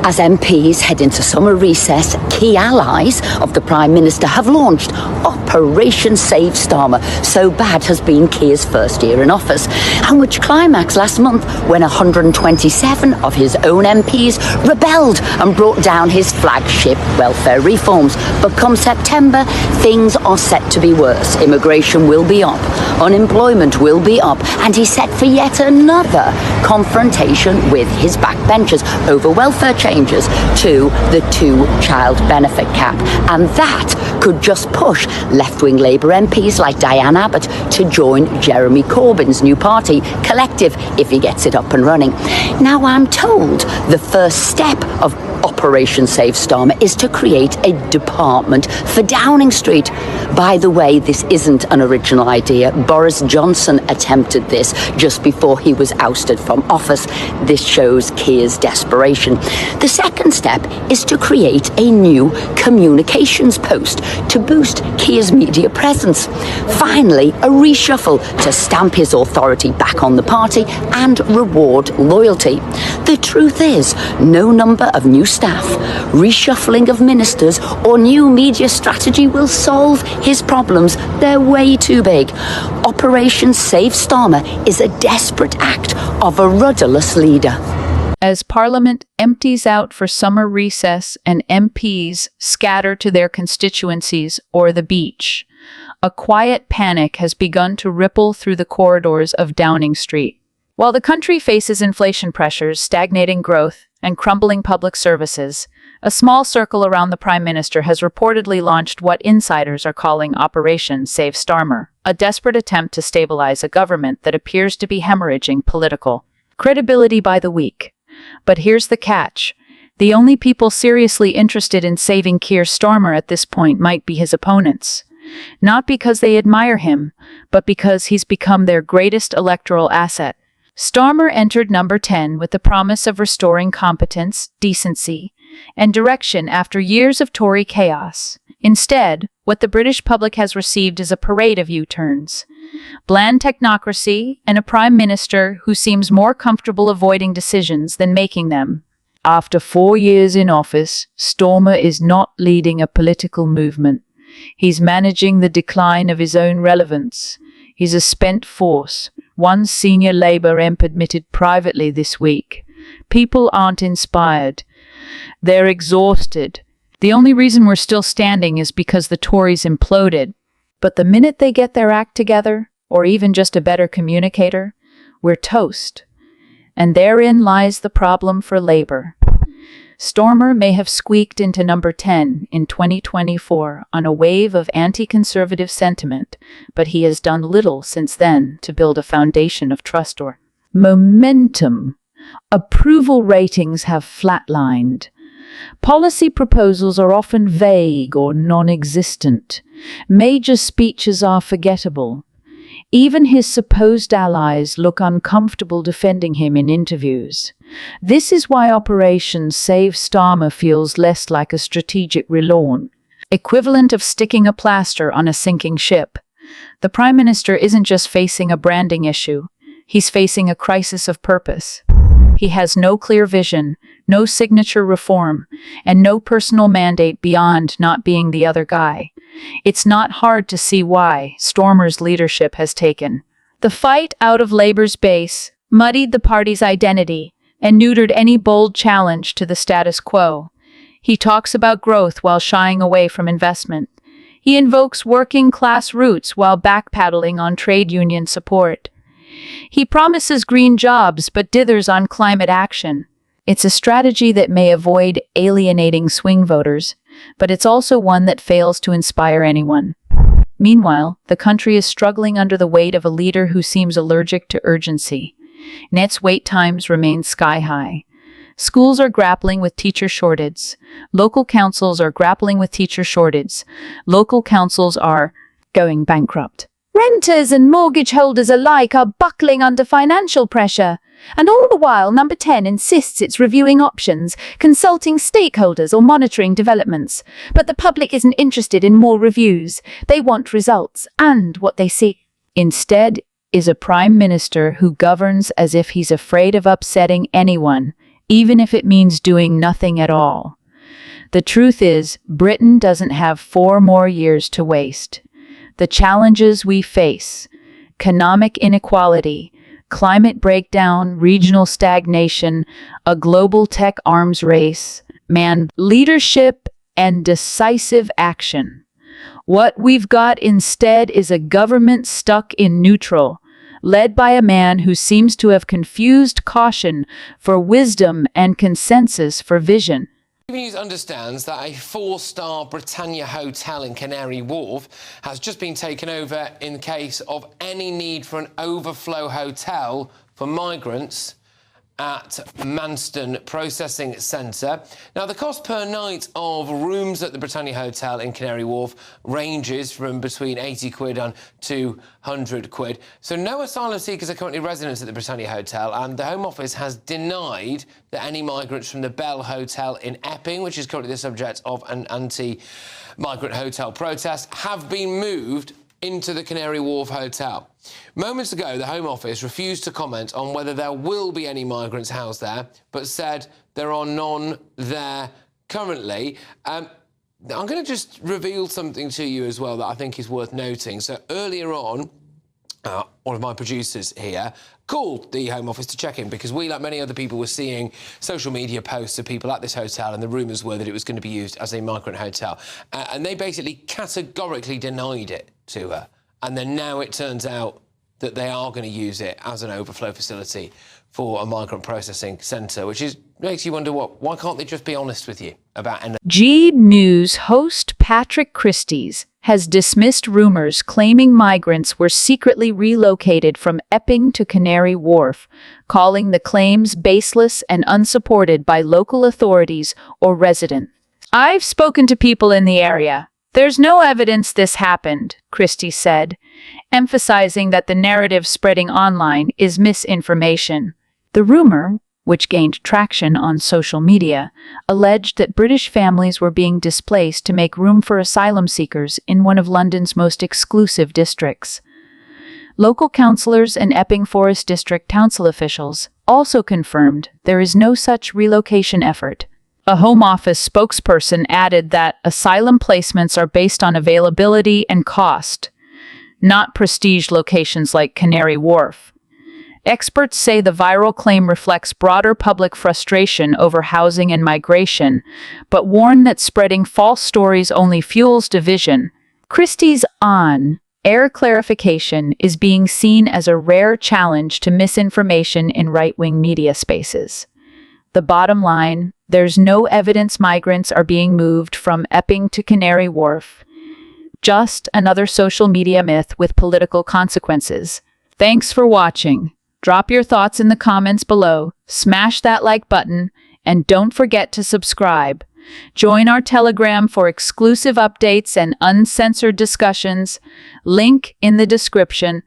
As MPs head into summer recess, key allies of the Prime Minister have launched Operation Save Starmer. So bad has been Keir's first year in office, and which climaxed last month when 127 of his own MPs rebelled and brought down his flagship welfare reforms. But come September, things are set to be worse. Immigration will be up, unemployment will be up, and he's set for yet another confrontation with his backbenchers over welfare changes to the two-child benefit cap. And that could just push left-wing Labour MPs like Diane Abbott to join Jeremy Corbyn's new party, Collective, if he gets it up and running. Now, I'm told the first step of Operation Save Starmer is to create a department for Downing Street. By the way, this isn't an original idea. Boris Johnson attempted this just before he was ousted from office. This shows Keir's desperation. The second step is to create a new communications post to boost Keir's media presence. Finally, a reshuffle to stamp his authority back on the party and reward loyalty. The truth is, no number of new staff, reshuffling of ministers, or new media strategy will solve his problems. They're way too big. Operation Save Starmer is a desperate act of a rudderless leader. As Parliament empties out for summer recess and MPs scatter to their constituencies or the beach, a quiet panic has begun to ripple through the corridors of Downing Street. While the country faces inflation pressures, stagnating growth, and crumbling public services, a small circle around the Prime Minister has reportedly launched what insiders are calling Operation Save Starmer, a desperate attempt to stabilize a government that appears to be hemorrhaging political credibility by the week. But here's the catch. The only people seriously interested in saving Keir Starmer at this point might be his opponents. Not because they admire him, but because he's become their greatest electoral asset. Starmer entered number 10 with the promise of restoring competence, decency, and direction after years of Tory chaos. Instead, what the British public has received is a parade of U-turns, bland technocracy, and a Prime Minister who seems more comfortable avoiding decisions than making them. After 4 years in office, Starmer is not leading a political movement. He's managing the decline of his own relevance. He's a spent force, one senior Labour MP admitted privately this week. People aren't inspired. They're exhausted. The only reason we're still standing is because the Tories imploded. But the minute they get their act together, or even just a better communicator, we're toast. And therein lies the problem for Labour. Starmer may have squeaked into number 10 in 2024 on a wave of anti-conservative sentiment, but he has done little since then to build a foundation of trust or momentum. Approval ratings have flatlined. Policy proposals are often vague or non-existent. Major speeches are forgettable. Even his supposed allies look uncomfortable defending him in interviews. This is why Operation Save Starmer feels less like a strategic relaunch, equivalent of sticking a plaster on a sinking ship. The Prime Minister isn't just facing a branding issue, he's facing a crisis of purpose. He has no clear vision, no signature reform, and no personal mandate beyond not being the other guy. It's not hard to see why Starmer's leadership has taken. The fight out of Labour's base muddied the party's identity and neutered any bold challenge to the status quo. He talks about growth while shying away from investment. He invokes working-class roots while backpedaling on trade union support. He promises green jobs but dithers on climate action. It's a strategy that may avoid alienating swing voters, but it's also one that fails to inspire anyone. Meanwhile, the country is struggling under the weight of a leader who seems allergic to urgency. NET's wait times remain sky-high. Schools are grappling with teacher shortages. Local councils are grappling with teacher shortages. Local councils are going bankrupt. Renters and mortgage holders alike are buckling under financial pressure. And all the while, number 10 insists it's reviewing options, consulting stakeholders or monitoring developments. But the public isn't interested in more reviews. They want results and what they see. Instead is a Prime Minister who governs as if he's afraid of upsetting anyone, even if it means doing nothing at all. The truth is, Britain doesn't have 4 more years to waste. The challenges we face, economic inequality, climate breakdown, regional stagnation, a global tech arms race, leadership and decisive action. What we've got instead is a government stuck in neutral, led by a man who seems to have confused caution for wisdom and consensus for vision. News understands that a 4-star Britannia hotel in Canary Wharf has just been taken over in case of any need for an overflow hotel for migrants at Manston Processing Centre. Now, the cost per night of rooms at the Britannia Hotel in Canary Wharf ranges from between 80 quid and 200 quid. So no asylum seekers are currently residents at the Britannia Hotel, and the Home Office has denied that any migrants from the Bell Hotel in Epping, which is currently the subject of an anti-migrant hotel protest, have been moved into the Canary Wharf Hotel. Moments ago, the Home Office refused to comment on whether there will be any migrants housed there, but said there are none there currently. I'm going to just reveal something to you as well that I think is worth noting. So earlier on, one of my producers here called the Home Office to check in because we, like many other people, were seeing social media posts of people at this hotel, and the rumours were that it was going to be used as a migrant hotel. And they basically categorically denied it to her. And then now it turns out that they are going to use it as an overflow facility for a migrant processing centre, which makes you wonder, why can't they just be honest with you about anything? G News host Patrick Christys has dismissed rumors claiming migrants were secretly relocated from Epping to Canary Wharf, calling the claims baseless and unsupported by local authorities or residents. "I've spoken to people in the area. There's no evidence this happened," Christie said, emphasizing that the narrative spreading online is misinformation. The rumor, which gained traction on social media, alleged that British families were being displaced to make room for asylum seekers in one of London's most exclusive districts. Local councillors and Epping Forest District Council officials also confirmed there is no such relocation effort. A Home Office spokesperson added that asylum placements are based on availability and cost, not prestige locations like Canary Wharf. Experts say the viral claim reflects broader public frustration over housing and migration, but warn that spreading false stories only fuels division. Christie's on-air clarification is being seen as a rare challenge to misinformation in right-wing media spaces. The bottom line, there's no evidence migrants are being moved from Epping to Canary Wharf. Just another social media myth with political consequences. Thanks for watching. Drop your thoughts in the comments below, smash that like button, and don't forget to subscribe. Join our Telegram for exclusive updates and uncensored discussions. Link in the description.